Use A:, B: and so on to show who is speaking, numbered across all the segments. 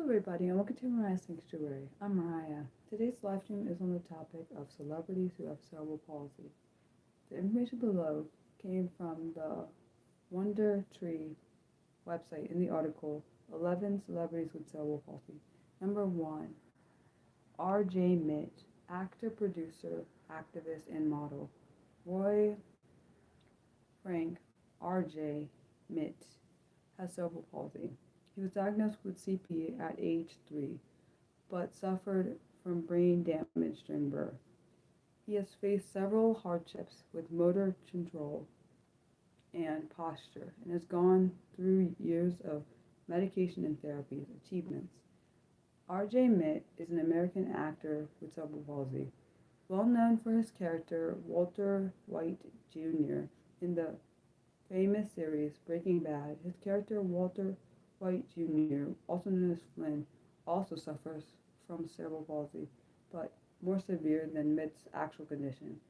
A: everybody, and welcome to Mariah's Sanctuary. I'm Mariah. Today's live stream is on the topic of celebrities who have cerebral palsy. The information below came from the Wonder Tree website in the article 11 Celebrities with Cerebral Palsy. Number 1, R.J. Mitt, actor, producer, activist, and model. Roy Frank R.J. Mitt has cerebral palsy. He was diagnosed with CP at age 3, but suffered from brain damage during birth. He has faced several hardships with motor control and posture and has gone through years of medication and therapies. Achievements. R.J. Mitt is an American actor with cerebral palsy, well known for his character Walter White Jr. in the famous series Breaking Bad. His character Walter White Jr., also known as Flynn, also suffers from cerebral palsy, but more severe than Mitt's actual condition.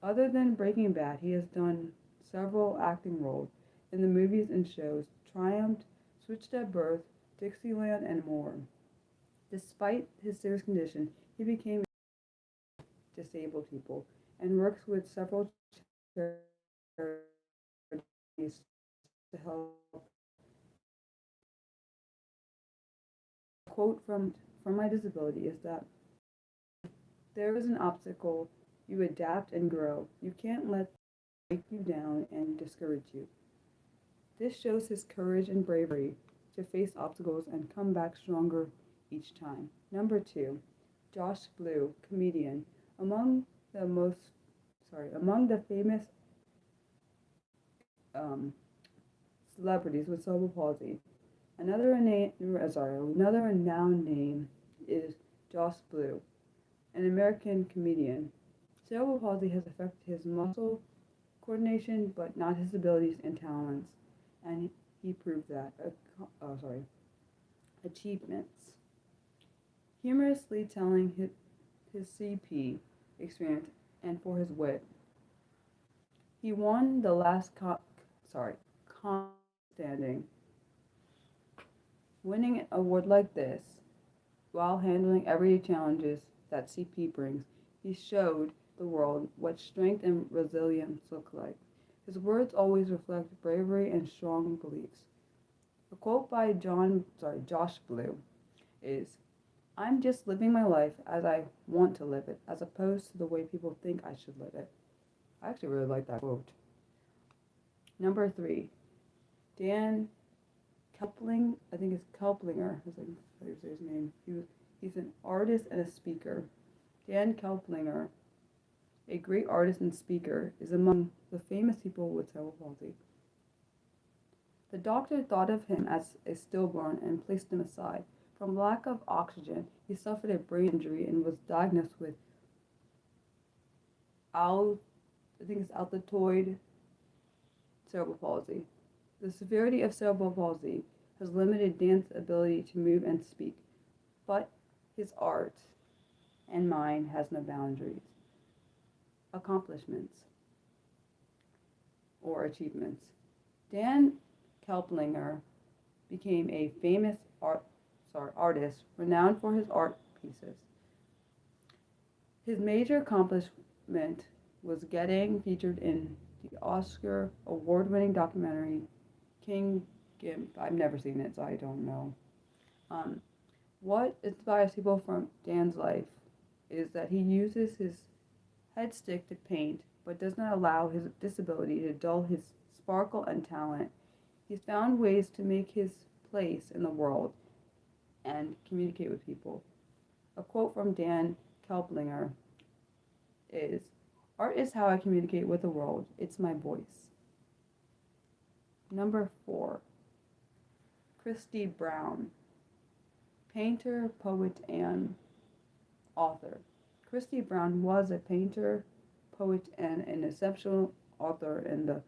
A: Other than Breaking Bad, he has done several acting roles in the movies and shows Triumph, Switched at Birth, Dixieland, and more. Despite his serious condition, he became disabled people and works with several charities to help. A quote from my disability is that there is an obstacle, you adapt and grow. You can't let it break you down and discourage you. This shows his courage and bravery to face obstacles and come back stronger each time. Number 2, Josh Blue, comedian. Among the famous celebrities with cerebral palsy. Another renowned name is Josh Blue, an American comedian. Cerebral palsy has affected his muscle coordination, but not his abilities and talents, and he proved that. Achievements. Humorously telling his CP experience and for his wit. He won the last standing. Winning an award like this, while handling everyday challenges that CP brings, he showed the world what strength and resilience look like. His words always reflect bravery and strong beliefs. A quote by Josh Blue is, "I'm just living my life as I want to live it, as opposed to the way people think I should live it." I actually really like that quote. Number 3, Dan Kelpling, I think it's Kelplinger, is how you say his name. He's an artist and a speaker. Dan Kelplinger, a great artist and speaker, is among the famous people with cerebral palsy. The doctor thought of him as a stillborn and placed him aside. From lack of oxygen, he suffered a brain injury and was diagnosed with altoid cerebral palsy. The severity of cerebral palsy has limited Dan's ability to move and speak, but his art and mind has no boundaries. Accomplishments or achievements. Dan Kelplinger became a famous artist renowned for his art pieces. His major accomplishment was getting featured in the Oscar award-winning documentary King Gimp. I've never seen it, so I don't know. What inspires people from Dan's life is that he uses his head stick to paint, but does not allow his disability to dull his sparkle and talent. He's found ways to make his place in the world and communicate with people. A quote from Dan Kelplinger is, "Art is how I communicate with the world. It's my voice." Number 4, Christy Brown, painter, poet, and author. Christy Brown was a painter, poet, and an exceptional author in the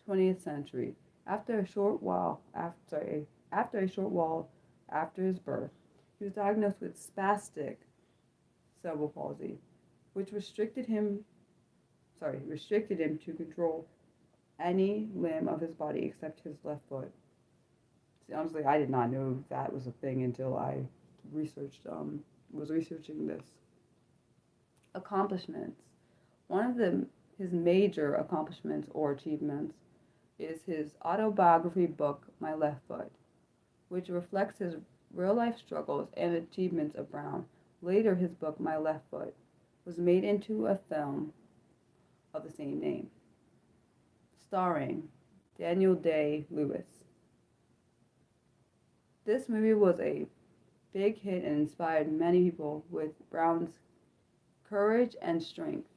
A: 20th century. After a short while after his birth, he was diagnosed with spastic cerebral palsy, which restricted him to control any limb of his body except his left foot. See, honestly, I did not know that was a thing until I was researching this. Accomplishments. One of his major accomplishments or achievements is his autobiography book, My Left Foot, which reflects his real life struggles and achievements of Brown. Later, his book, My Left Foot, was made into a film of the same name, starring Daniel Day-Lewis. This movie was a big hit and inspired many people with Brown's courage and strength.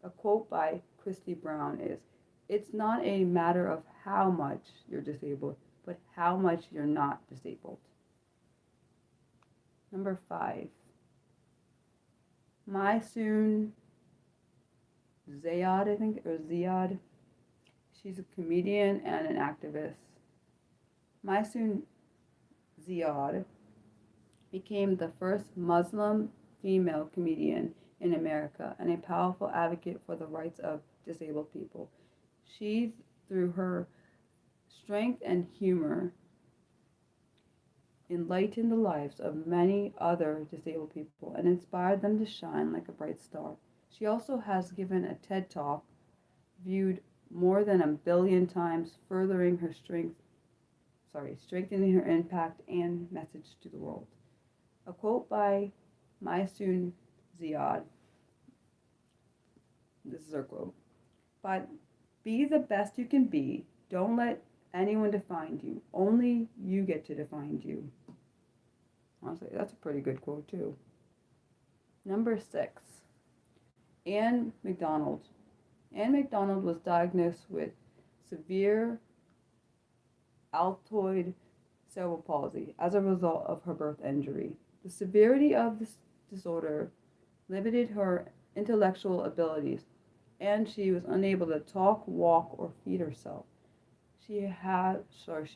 A: A quote by Christy Brown is, "It's not a matter of how much you're disabled, but how much you're not disabled." Number 5. Maysoon Zayed, I think, or Ziad. She's a comedian and an activist. Maysoon Zayed became the first Muslim female comedian in America and a powerful advocate for the rights of disabled people. She, through her strength and humor, enlightened the lives of many other disabled people and inspired them to shine like a bright star. She also has given a TED Talk viewed more than 1 billion times, furthering her strengthening her impact and message to the world. A quote by Maysoon Zayed. This is her quote. "But be the best you can be. Don't let anyone define you. Only you get to define you." Honestly, that's a pretty good quote too. Number 6. Anne McDonald. Anne McDonald was diagnosed with severe Altoid cerebral palsy as a result of her birth injury. The severity of this disorder limited her intellectual abilities, and she was unable to talk, walk, or feed herself. She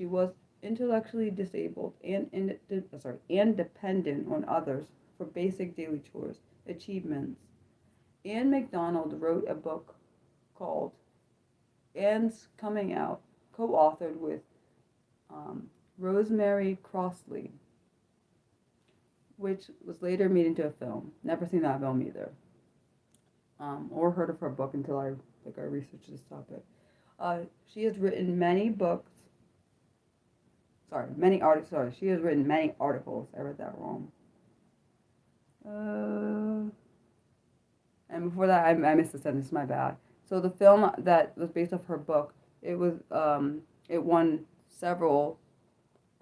A: was intellectually disabled and dependent on others for basic daily chores. Achievements. Anne McDonald wrote a book called Anne's Coming Out, co-authored with Rosemary Crossley, which was later made into a film. Never seen that film either, or heard of her book until I researched this topic. She has written many books. Many articles. She has written many articles. I read that wrong. And before that, I missed a sentence. My bad. So the film that was based off her book, it won several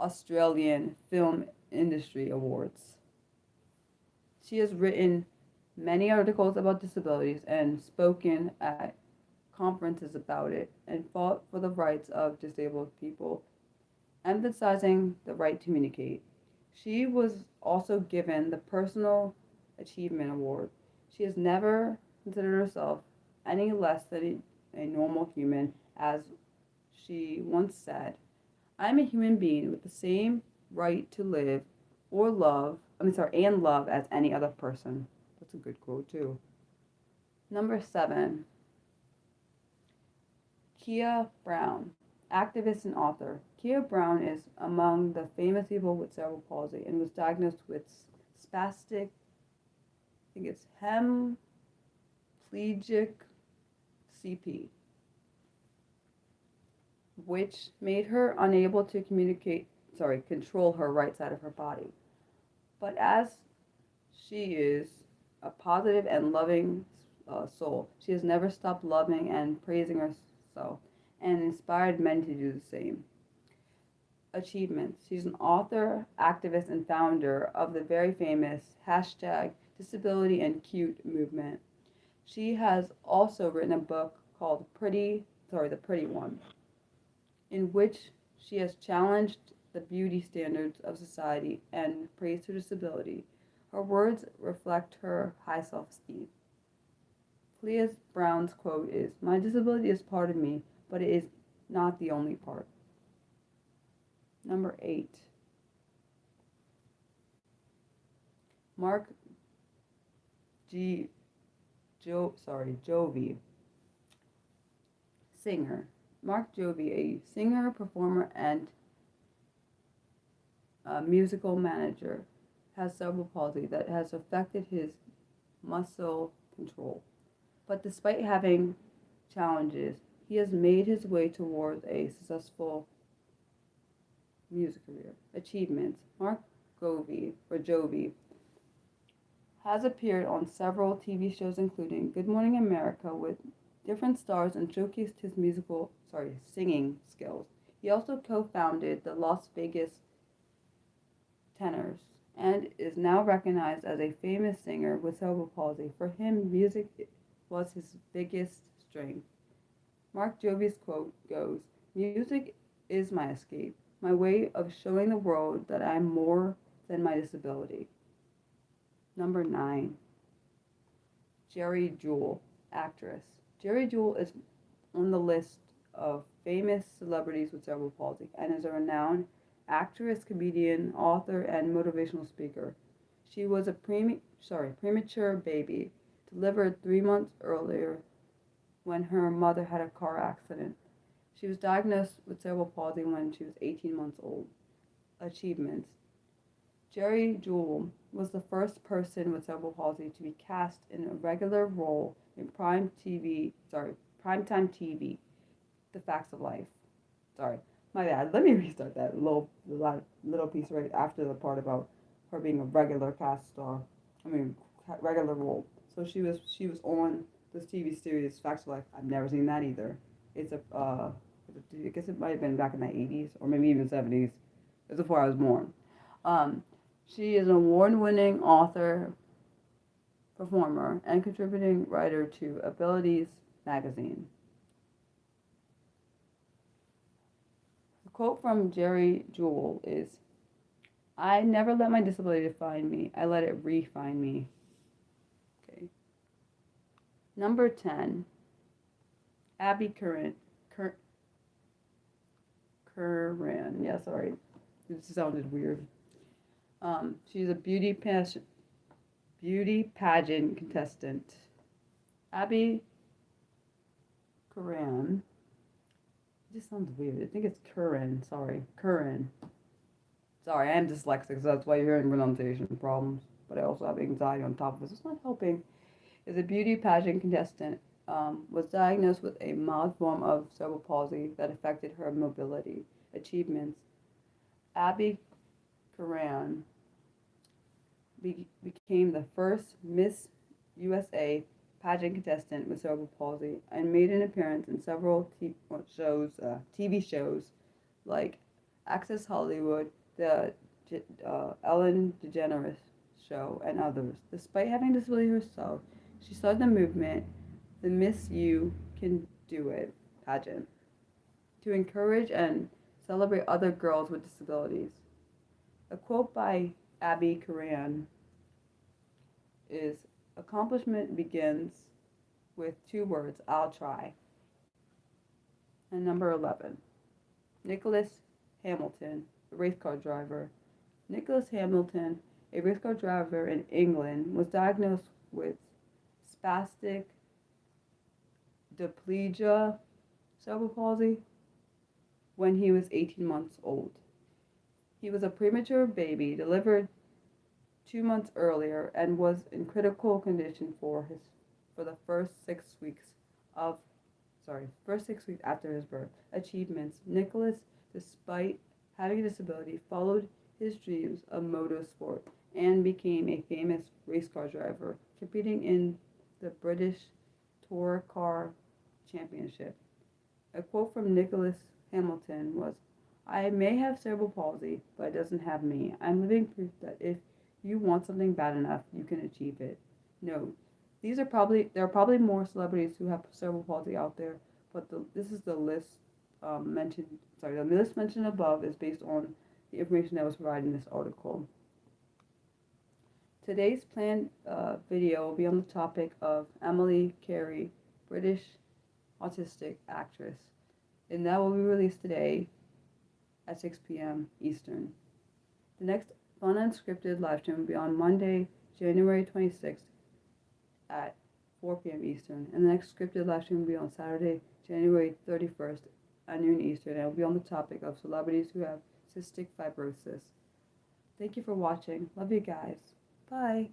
A: Australian film industry awards. She has written many articles about disabilities and spoken at conferences about it and fought for the rights of disabled people, emphasizing the right to communicate. She was also given the Personal Achievement Award. She has never considered herself any less than a normal human, as she once said, "I'm a human being with the same right to live or love, and love as any other person." That's a good quote too. Number 7. Kia Brown, activist and author. Kia Brown is among the famous people with cerebral palsy and was diagnosed with spastic, I think it's hemiplegic CP, which made her unable to control her right side of her body. But as she is a positive and loving soul, she has never stopped loving and praising herself and inspired men to do the same. Achievements. She's an author, activist, and founder of the very famous #DisabilityandCute movement. She has also written a book called The Pretty One, in which she has challenged the beauty standards of society and praised her disability. Her words reflect her high self-esteem. Clea Brown's quote is, "My disability is part of me, but it is not the only part." Number 8. Mark Jovi, singer. Mark Jovi, a singer, performer, and musical manager, has cerebral palsy that has affected his muscle control. But despite having challenges, he has made his way towards a successful music career. Achievements. Mark Jovi has appeared on several TV shows including Good Morning America with different stars and showcased his singing skills. He also co-founded the Las Vegas Tenors and is now recognized as a famous singer with cerebral palsy. For him, music was his biggest strength. Mark Jovi's quote goes, "Music is my escape, my way of showing the world that I'm more than my disability." Number 9, Jerry Jewell, actress. Jerry Jewell is on the list of famous celebrities with cerebral palsy and is a renowned actress, comedian, author, and motivational speaker. She was a premature baby, delivered 3 months earlier when her mother had a car accident. She was diagnosed with cerebral palsy when she was 18 months old. Achievements. Jerry Jewell was the first person with cerebral palsy to be cast in a regular role in primetime TV, The Facts of Life. Sorry, my bad. Let me restart that little piece right after the part about her being a regular regular role. So she was on this TV series, Facts of Life. I've never seen that either. It's I guess it might have been back in the 80s or maybe even 70s. It was before I was born. She is an award-winning author, performer, and contributing writer to Abilities magazine. The quote from Jerry Jewell is, "I never let my disability define me. I let it refine me." Okay. Number 10, Abby Curran. Yeah, sorry. This sounded weird. She's a beauty pageant contestant. Abby Curran. It just sounds weird. I think it's Curran. Sorry, Curran. Sorry, I am dyslexic, so that's why you're hearing pronunciation problems. But I also have anxiety on top of this. It's not helping. Is a beauty pageant contestant. Was diagnosed with a mild form of cerebral palsy that affected her mobility. Achievements. Abby Curran became the first Miss USA pageant contestant with cerebral palsy and made an appearance in several TV shows like Access Hollywood, the Ellen DeGeneres Show, and others. Despite having disability herself, she started the movement, the Miss You Can Do It pageant, to encourage and celebrate other girls with disabilities. A quote by Abby Curran is, "Accomplishment begins with 2 words, I'll try." And number 11, Nicholas Hamilton, a race car driver. Nicholas Hamilton, a race car driver in England, was diagnosed with spastic diplegia, cerebral palsy, when he was 18 months old. He was a premature baby, delivered 2 months earlier, and was in critical condition for the first 6 weeks after his birth. Achievements. Nicholas, despite having a disability, followed his dreams of motorsport and became a famous race car driver, competing in the British Tour Car Championship. A quote from Nicholas Hamilton was, "I may have cerebral palsy, but it doesn't have me. I'm living proof that if you want something bad enough, you can achieve it." No, there are probably more celebrities who have cerebral palsy out there, but this is the list mentioned. Sorry, the list mentioned above is based on the information that was provided in this article. Today's planned video will be on the topic of Emily Carey, British autistic actress, and that will be released today at 6 p.m. Eastern. The next fun unscripted live stream will be on Monday, January 26th at 4 p.m. Eastern, and the next scripted live stream will be on Saturday, January 31st at noon Eastern, and it will be on the topic of celebrities who have cystic fibrosis. Thank you for watching. Love you guys. Bye.